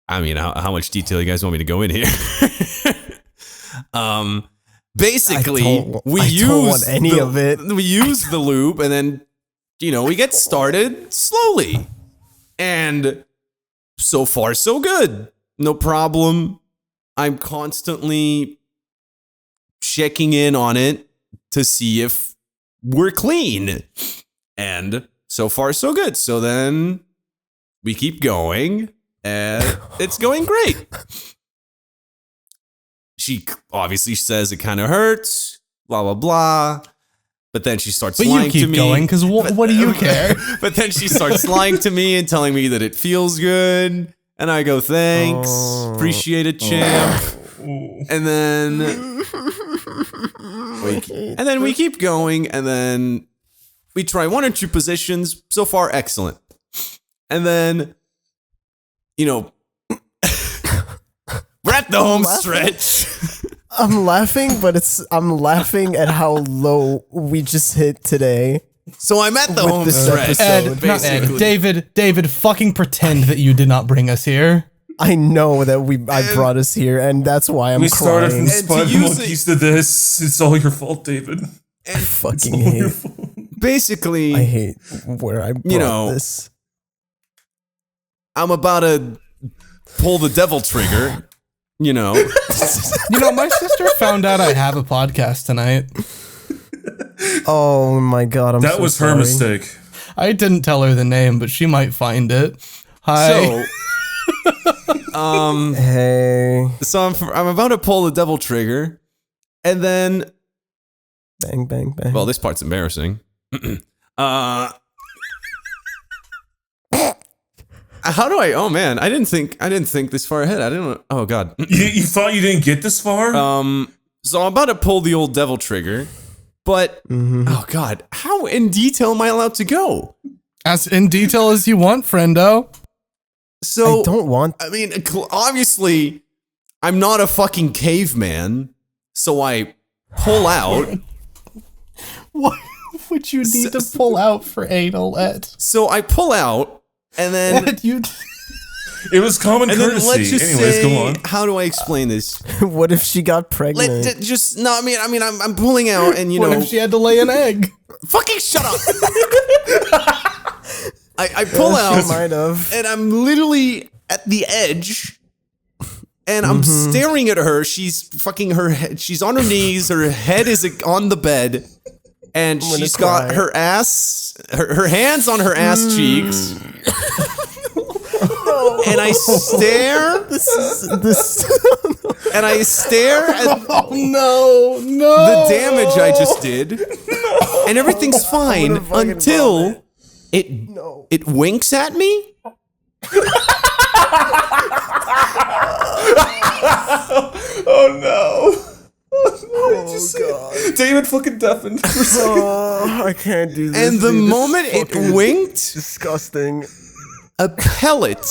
I mean, how much detail you guys want me to go in here? Basically, I don't we want any of it. We use the lube, and then, you know, we get started slowly. And so far, so good. No problem. I'm constantly checking in on it to see if we're clean. And so far, so good. So then we keep going, and it's going great. She obviously says it kind of hurts, blah, blah, blah. But then she starts But lying you to keep me. going, because what do you care? But then she starts lying to me and telling me that it feels good. And I go, thanks. Appreciate it, champ. And then we keep going. And then we try one or two positions. So far, excellent. And then, you know, we're at the home stretch. I'm laughing, but I'm laughing at how low we just hit today. So I'm at the With home this stretch. episode. Ed, not Ed. basically. David, fucking pretend that you did not bring us here. I know that I brought us here, and that's why I'm We started crying. from And to Spider use Monkeys to this. It's all your fault, David. I fucking hate. Basically, I hate where I brought know, this. I'm about to pull the devil trigger, you know. You know, my sister found out I have a podcast tonight. Oh my god, I'm That so was sorry. her mistake. I didn't tell her the name, but she might find it. Hi. Hey, So I'm about to pull the devil trigger, and then, bang, bang, bang. well, this part's embarrassing. How do I? Oh man, I didn't think this far ahead. I didn't. Oh god. You thought you didn't get this far? So I'm about to pull the old devil trigger, but oh god, how in detail am I allowed to go? As in detail as you want, friendo. So I don't want. I mean, obviously, I'm not a fucking caveman, so I pull out. What would you need to pull out for anal, Ed? So I pull out, and then Ed, you... it was common and then courtesy. let's just Anyways, say, go on. how do I explain this? What if she got pregnant? I'm pulling out, and you What know, if she had to lay an egg? fucking shut up. I pull She out, might have. and I'm literally at the edge, and I'm staring at her. She's fucking her head. She's on her knees. Her head is on the bed, and gonna she's got cry. her ass her hands on her ass cheeks. And I stare. And I stare at the damage I just did. And everything's fine until it winks at me. Oh no. God. David fucking deafened. I can't do this. And the moment it winked, disgusting. a pellet.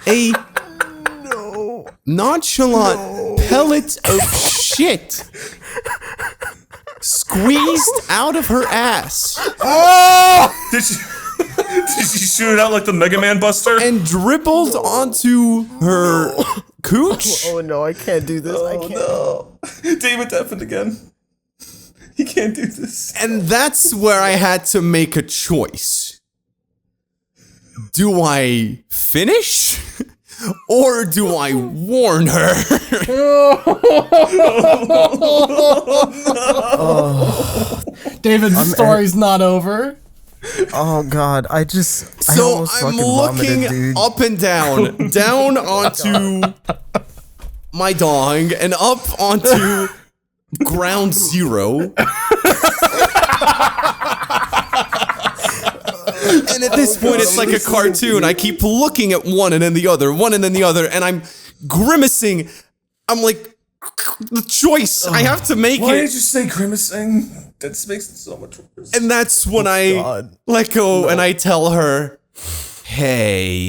A nonchalant pellet of shit squeezed out of her ass. Did she shoot it out like the Mega Man Buster? And dribbled onto her cooch. Oh no, I can't do this. I can't. No. David deafened again. He can't do this. And that's where I had to make a choice. Do I finish? Or do I warn her? David, the story's not over. Oh God, I So almost I'm fucking looking vomited, dude. up and down onto my dong and up onto ground zero. And at this point, it's like a cartoon. I keep looking at one and then the other, and I'm grimacing. I'm like, the choice. I have to make Why it. did you say grimacing? That makes it so much worse. And that's when I God. let go and I tell her, hey,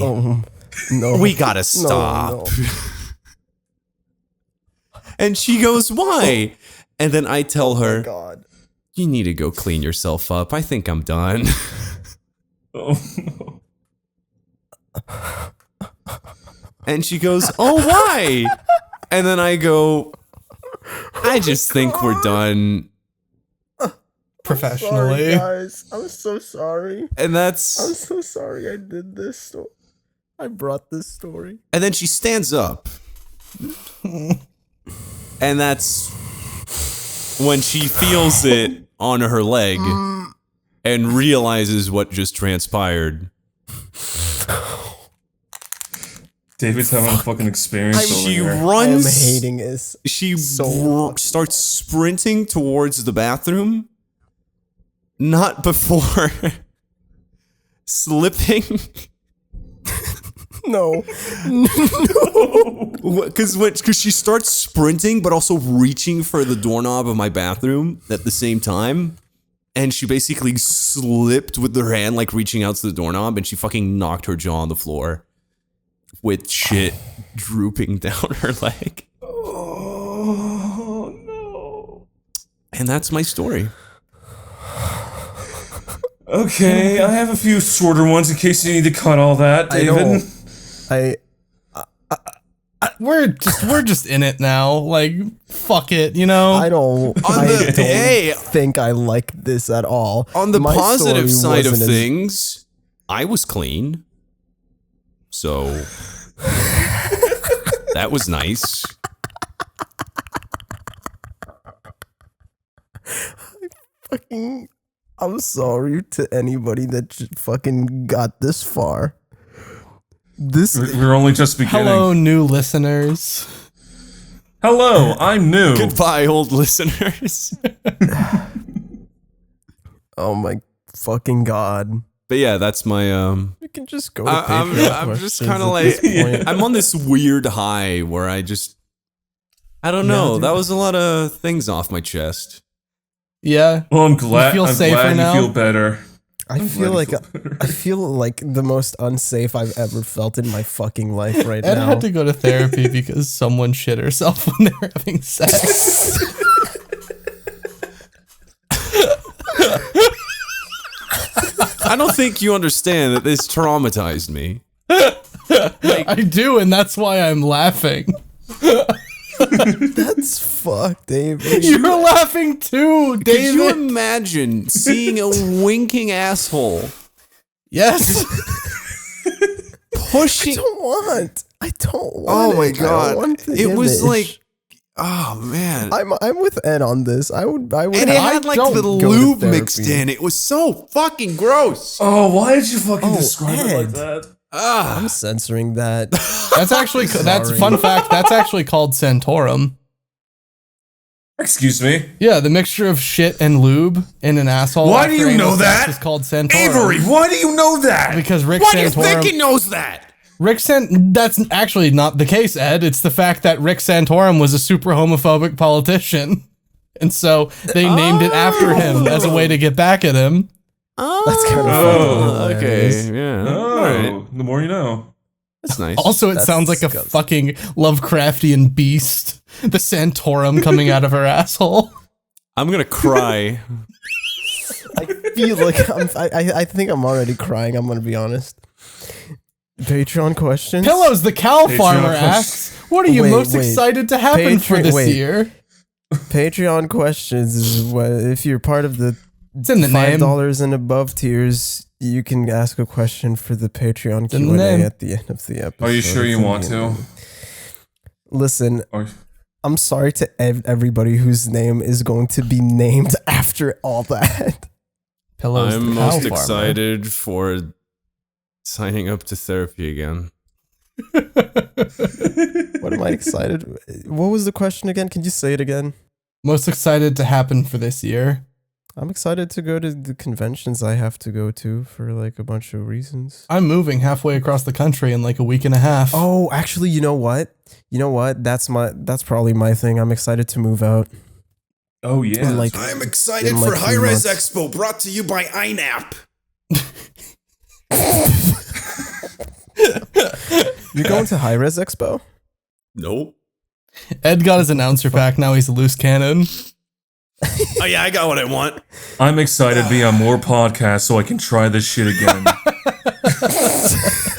No, we gotta stop. No. And she goes, why? And then I tell her, God. you need to go clean yourself up. I think I'm done. Oh no. And she goes, oh, why? And then I go, I just think we're done. Professionally. Sorry, guys. I'm so sorry. And I'm that's, so sorry I did this. I brought this story. and then she stands up. And that's when she feels it on her leg and realizes what just transpired. David's having a fucking experience over She here. I am runs. hating this. She So starts sprinting towards the bathroom. Not before slipping. No. Because she starts sprinting, but also reaching for the doorknob of my bathroom at the same time. And she basically slipped with her hand, like reaching out to the doorknob, and she fucking knocked her jaw on the floor with shit drooping down her leg. Oh no. And that's my story. Okay, I have a few shorter ones in case you need to cut all that, David. We're just in it now. Like, fuck it, you know? I don't think I like this at all. On the My positive story side of wasn't as- things, I was clean. So that was nice. I'm sorry to anybody that fucking got this far. We're only just beginning. Hello, new listeners. Hello, I'm new. Goodbye, old listeners. Oh my fucking God. But yeah, that's my You can just go to I'm Patreon just questions kind of at like this point. I'm on this weird high where I don't know. dude. That was a lot of things off my chest. Yeah. Well, I'm glad. feel I'm safer glad now? you feel better. I feel like glad you feel better. I feel like the most unsafe I've ever felt in my fucking life right Ed now. had to go to therapy because someone shit herself when they were having sex. I don't think you understand that this traumatized me. I do, and that's why I'm laughing. That's fucked, David. You're laughing too, Could you David. imagine seeing a winking asshole Yes. pushing? I don't want Oh my it. I don't god! want the It was image. like Oh man. I'm with Ed on this. I would. And it had like don't the go to lube therapy. mixed in. It was so fucking gross. Oh, why did you fucking describe it Ed. like that? I'm censoring that. That's actually that's Sorry. fun fact. That's actually called Santorum. Excuse me? Yeah, the mixture of shit and lube in an asshole. Why do you know that? Is called Santorum. Avery, why do you know that? Because Rick Why do you Santorum. think he knows that? That's actually not the case, Ed. It's the fact that Rick Santorum was a super homophobic politician. And so they named it after him as a way to get back at him. That's kind of Oh, Okay, yeah. Oh, All right. the more you know. That's nice. Also, it That's sounds like disgusting. a fucking Lovecraftian beast. The Santorum coming out of her asshole. I'm gonna cry. I feel like I think I'm already crying. I'm gonna be honest. Patreon questions. Pillows, the cow Patreon farmer questions. asks, what are you Wait, most wait. excited to happen for this wait. year? Patreon questions is what if you're part of the It's in the name. $5 and above tiers, you can ask a question for the Patreon in the Q&A name. at the end of the episode. Are you sure It's you in want the to? end. Listen, Or, I'm sorry to everybody whose name is going to be named after all that. Pillows, I'm the cow most farmer. excited for signing up to therapy again. What am I excited? What was the question again? Can you say it again? Most excited to happen for this year. I'm excited to go to the conventions I have to go to for like a bunch of reasons. I'm moving halfway across the country in like a week and a half. Oh, actually, you know what? That's probably my thing. I'm excited to move out. oh, yeah. Like, I'm excited in like for 3 High Res months. Expo, brought to you by INAP. You're going to High Res Expo? Nope. Ed got his announcer pack. Now he's a loose cannon. Oh yeah, I got what I want. I'm excited to be on more podcasts so I can try this shit again.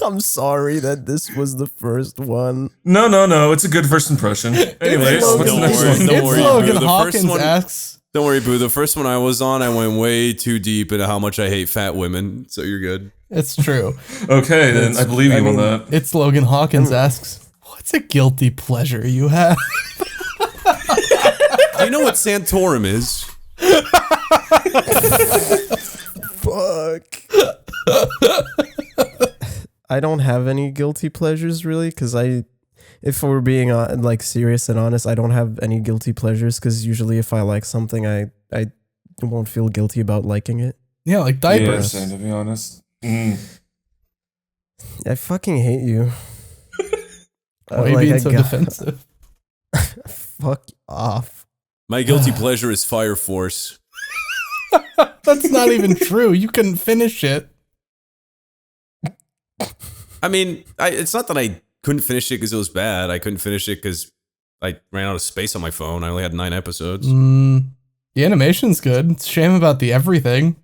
I'm sorry that this was the first one. No. It's a good first impression. Anyways, Logan- what's the Don't next worry, one? don't It's worry, Logan Boo. The Hawkins first one- asks. Don't worry, Boo. The first one I was on, I went way too deep into how much I hate fat women. So you're good. It's true. Okay, then I believe you I on mean- that. It's Logan Hawkins asks, what's a guilty pleasure you have? Do you know what Santorum is? Fuck. I don't have any guilty pleasures really, because if we're being like serious and honest, I don't have any guilty pleasures because usually if I like something, I won't feel guilty about liking it. Yeah, like Yeah, diapers. same, to be honest. I fucking hate you. Why are you Like, being I so got- defensive? Fuck off. My guilty pleasure is Fire Force. That's not even true. You couldn't finish it. I mean, it's not that I couldn't finish it because it was bad. I couldn't finish it because I ran out of space on my phone. I only had 9 episodes. The animation's good. It's a shame about the everything.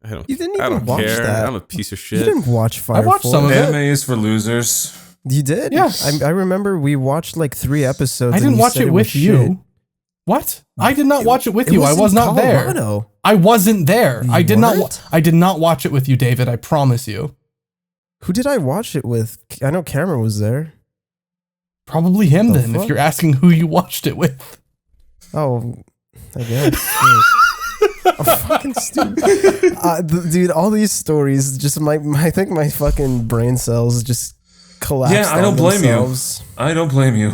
I You didn't I even don't watch care. that. I'm a piece of You shit. didn't watch Fire I watched Force. some of it. Anime is for losers. You did? Yeah. I remember we watched like 3 episodes. I and didn't you watch said it was with you. shit. What? I did not watch it with It you. I in was not there. Colorado. I wasn't there. I did not. weren't? I did not watch it with you, David. I promise you. Who did I watch it with? I know Cameron was there. Probably him The then. If fuck? you're asking who you watched it with. Oh, I guess. Shit. I'm fucking stupid. Dude, all these stories just I think my fucking brain cells just collapsed. Yeah, I on don't blame themselves. you. I don't blame you.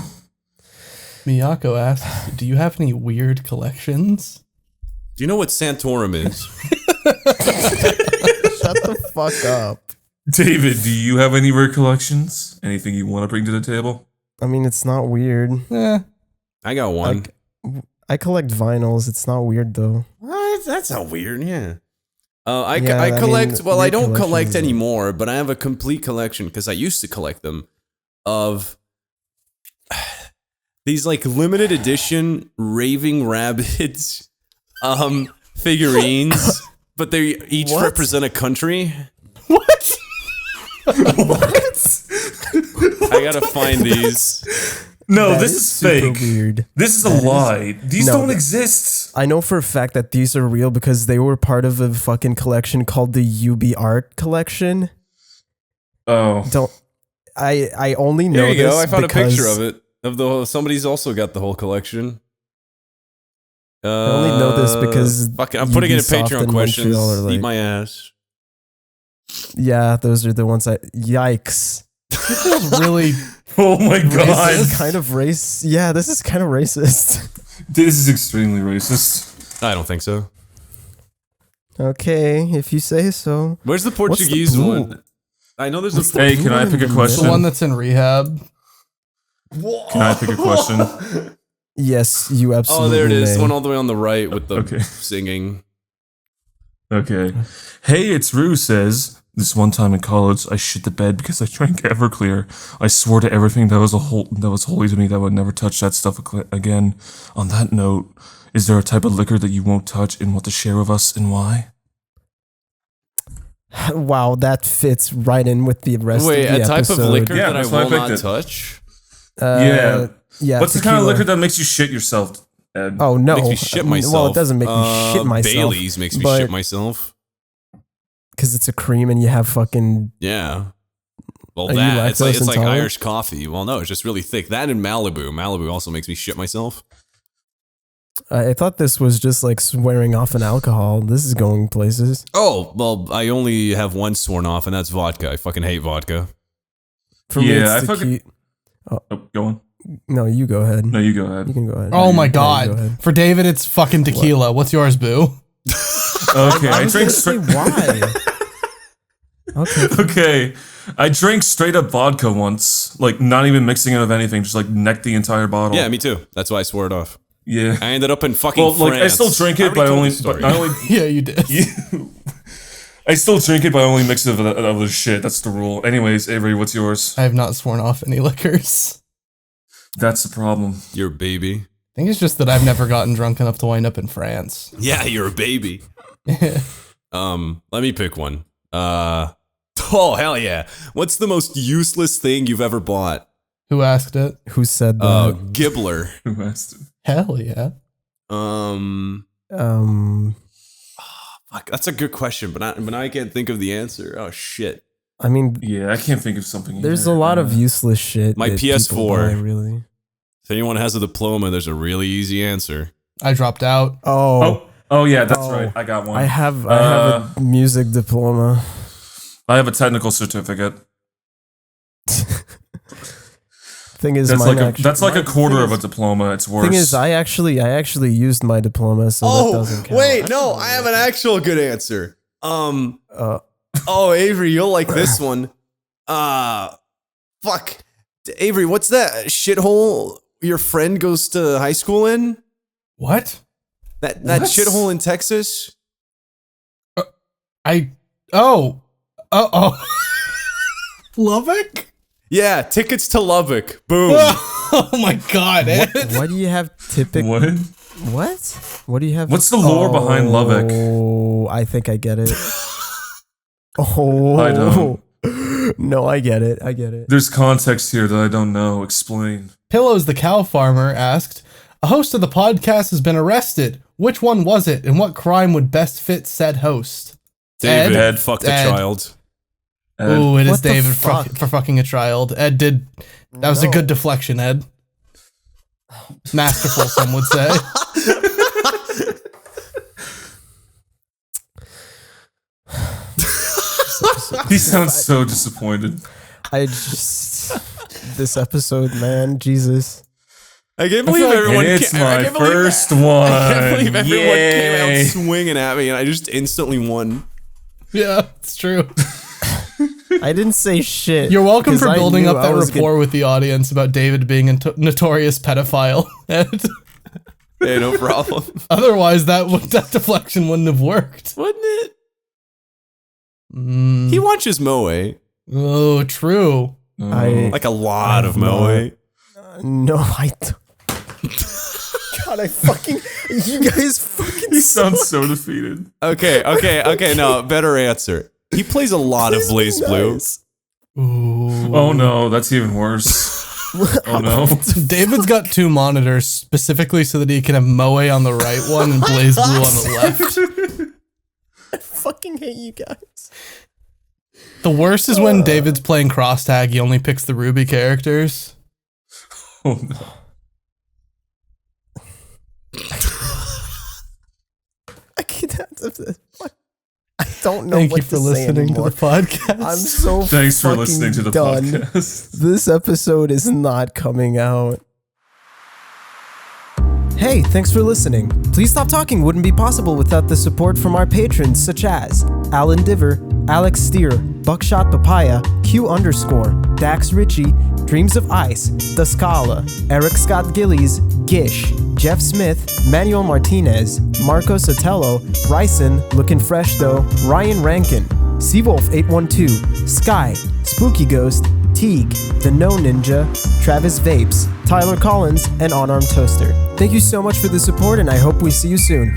Miyako asks, "Do you have any weird collections?" Do you know what Santorum is? Shut the fuck up. David, do you have any recollections? Anything you want to bring to the table? I mean, it's not weird. I got one. I collect vinyls. It's not weird though. What? That's not weird. Yeah. I Yeah, I collect. mean, Well, I weird don't collect collections. anymore, but I have a complete collection because I used to collect them of these like limited edition raving rabbids figurines, but they each What? represent a country. What? I gotta find these. No, That this is super fake. weird. This is a lie. These No, don't that- exist. I know for a fact that these are real because they were part of a fucking collection called the UB Art Collection. Oh. Don't I only know There you this go. I found a because picture of it. Somebody's also got the whole collection. I only know this because fuck it, I'm putting it in Ubisoft Patreon and questions. Montreal are Eat like- my ass. Yeah, those are the ones yikes. This feels really Oh my This god. is kind of race. Yeah, this is kind of racist. This is extremely racist. I don't think so. Okay, if you say so. Where's the the Portuguese blue? one? I know there's What's a. the Hey, blue can I one pick in a the question? the one that's in rehab. Can I pick a question? Yes, you Oh, absolutely there it is. may. The one all the way on the right with the Okay. singing. Okay. Hey, it's Rue says, this one time in college, I shit the bed because I drank Everclear. I swore to everything that was holy to me that I would never touch that stuff again. On that note, is there a type of liquor that you won't touch and want to share with us and why? Wow, that fits right in with the rest Wait, of the a type episode. of liquor Yeah, that I that's why I will picked not it. touch? Yeah. Yeah. What's the kind of tequila. liquor that makes you shit yourself, Ed? Oh no! Makes me shit myself. Well, it doesn't make me shit myself. Bailey's makes me but- shit myself. because it's a cream and you have fucking. Yeah. Well, Are you that it's lactose like intolerant? Irish coffee. Well, no, it's just really thick. That and Malibu. Malibu also makes me shit myself. I thought this was just like swearing off an alcohol. This is going places. Oh, well, I only have one sworn off, and that's vodka. I fucking hate vodka. For me, Yeah, it's I fucking- tequila. Oh, go on. No, you go ahead. No, you go You ahead. can go ahead. Oh my Yeah, you go god. ahead. For David, it's fucking tequila. What's yours, Boo? Okay, I I was drink gonna say straight. why. Okay. Okay, I drank straight up vodka once, like not even mixing it with anything, just like necked the entire bottle. Yeah, me too. That's why I swore it off. Yeah. I ended up in fucking Well, like I France. still drink it, already but I told only, the story. but I only, Yeah, you did. I still drink it, but I only mix it with other shit. That's the rule. Anyways, Avery, what's yours? I have not sworn off any liquors. That's the problem. You're a baby. I think it's just that I've never gotten drunk enough to wind up in France. Yeah, you're a baby. Let me pick one. Oh hell yeah! What's the most useless thing you've ever bought? Who asked it? Who said that? Gibbler. Who asked it? Hell yeah. Fuck, that's a good question, but I can't think of the answer. Oh shit. I mean, Yeah, I can't think of something. there's either. a lot of useless shit. My that people PS4. buy, really. If anyone has a diploma, there's a really easy answer. I dropped out. Oh yeah, that's Oh. right. I got one. I have a music diploma. I have a technical certificate. Thing is, That's mine like that's like a mine- quarter thing of a is- diploma. It's worse. Thing is, I actually used my diploma, so that doesn't count. no, I have an actual good answer. Uh, Oh, Avery, you'll like this one. Fuck. Avery, what's that shithole your friend goes to high school in? What? That What? shithole in Texas? Oh. Lubbock? Yeah, tickets to Lubbock. Boom. Oh my god, Ed. why do you have typical? what? What? What do you have? What's the lore behind Lubbock? Oh, I think I get it. Oh, I don't. No, I get it. I get it. There's context here that I don't know. Explain. Pillows the cow farmer asked, a host of the podcast has been arrested. Which one was it, and what crime would best fit said host? David, Ed. fuck the Ed. child. Ed. Ooh, it is What the David fuck? for fucking a child. Ed did. That was a No. good deflection, Ed. Masterful, some would say. He sounds so disappointed. I just this episode, man, Jesus. I can't believe everyone. It's I my can't believe- first one. I can't believe everyone came Yay. out swinging at me, and I just instantly won. Yeah, it's true. I didn't say shit. You're welcome 'cause for I building knew up I that was rapport with the audience about David being a notorious pedophile. Ed. Hey, no problem. Otherwise, that deflection wouldn't have worked. Wouldn't it? Mm. He watches Moe. Oh, true. I Like a lot of I'm not- Moe. no, I. God, I fucking. You guys fucking. He sounds so defeated. Okay. No, better answer. He plays a lot of Blaze Blue. Nice. Ooh. Oh no, that's even worse. Oh no. David's got two monitors specifically so that he can have Moe on the right one and Blaze Blue on the left. I fucking hate you guys. The worst is when David's playing cross tag, he only picks the Ruby characters. Oh no. I can't. I don't know Thank what you for to say listening anymore. to the podcast. I'm so Thanks for fucking listening to the done. podcast. This episode is not coming out. Hey, thanks for listening. Please Stop Talking wouldn't be possible without the support from our patrons such as Alan Diver, Alex Steer, Buckshot Papaya, Q_, Dax Ritchie, Dreams of Ice, The Scala, Eric Scott Gillies, Gish, Jeff Smith, Manuel Martinez, Marco Sotelo, Ryson, Looking Fresh Though, Ryan Rankin, Seawolf812, Sky, Spooky Ghost, Teague, The No Ninja, Travis Vapes, Tyler Collins, and Unarmed Toaster. Thank you so much for the support, and I hope we see you soon.